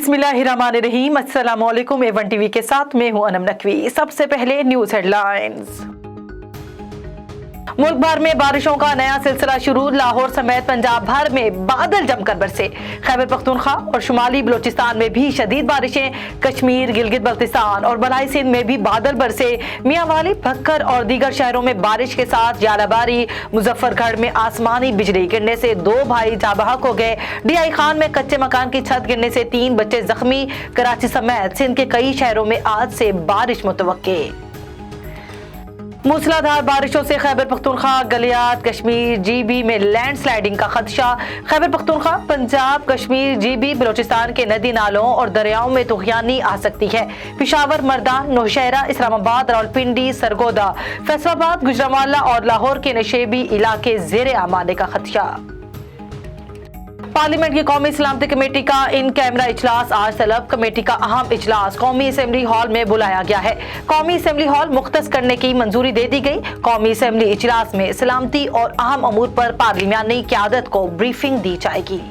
बिस्मिल्लाहिर्रहमानिर्रहीम। अस्सलाम वालेकुम। A1 टीवी के साथ मैं हूं अनम नकवी। सबसे पहले न्यूज हेडलाइंस। मुल्क भर में बारिशों का नया सिलसिला शुरू। लाहौर समेत पंजाब भर में बादल जमकर बरसे। खैबर पख्तूनख्वा और शुमाली बलोचिस्तान में भी शदीद बारिशें। कश्मीर, गिलगित बल्तिस्तान और बलाई सिंध में भी बादल बरसे। मियांवाली, भक्कर और दीगर शहरों में बारिश के साथ जालाबारी। मुजफ्फरगढ़ में आसमानी बिजली गिरने से 2 भाई जाबहक हो गए। डीआई खान में कच्चे मकान की छत गिरने से 3 बच्चे जख्मी। कराची समेत सिंध के कई शहरों में आज से बारिश मुतवक्के। मूसलाधार बारिशों से खैबर पख्तूनख्वा, गलियात, कश्मीर, जीबी में लैंड स्लाइडिंग का खदशा। खैबर पख्तूनख्वा, पंजाब, कश्मीर, जीबी, बलोचिस्तान के नदी नालों और दरियाओं में तूफानी आ सकती है। पेशावर, मर्दान, नौशहरा, इस्लामाबाद, रावलपिंडी, सरगोदा, फैसलाबाद, गुजरांवाला और लाहौर के नशेबी इलाके ज़ेरे आम आने का खदशा। पार्लियामेंट की कौमी सलामती कमेटी का इन कैमरा इजलास आज तलब। कमेटी का अहम इजलास कौमी असेंबली हॉल में बुलाया गया है। कौमी असेंबली हॉल मुख्तस करने की मंजूरी दे दी गई। कौमी असेंबली इजलास में सलामती और अहम अमूर पर पार्लियामानी क़यादत को ब्रीफिंग दी जाएगी।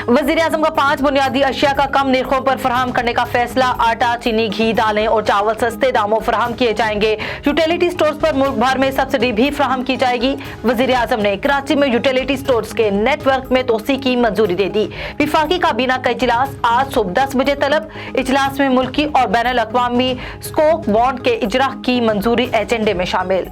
वज़ीर आज़म का 5 बुनियादी अशिया का कम निर्खों पर फराहम करने का फैसला। आटा, चीनी, घी, दालें और चावल सस्ते दामों फराहम किए जाएंगे। यूटिलिटी स्टोर्स पर मुल्क भर में सब्सिडी भी फराहम की जाएगी। वज़ीर आज़म ने कराची में यूटिलिटी स्टोर्स के नेटवर्क में तोसी की मंजूरी दे दी। विफाकी काबीना का इजलास आज सुबह 10 बजे तलब। इजलास में मुल्की और बैनुल अक़वामी स्कोक बॉन्ड के इजरा की मंजूरी एजेंडे में शामिल।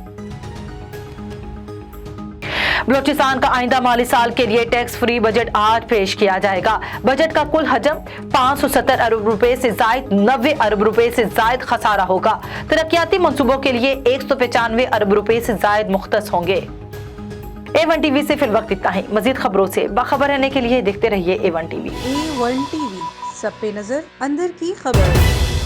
बलोचिस्तान का आइंदा माली साल के लिए टैक्स फ्री बजट आज पेश किया जाएगा। बजट का कुल हजम 570 अरब रुपए से जायद 90 अरब रुपए से जायद खसारा होगा। तरक्याती मंसूबों के लिए 195 अरब रुपए से जायद मुख्तस होंगे। A1 टीवी से फिल वक्त इतना ही। मजीद खबरों से बाखबर रहने के लिए देखते रहिए A1 टीवी। A1 टीवी, सब पे नजर, अंदर की खबर।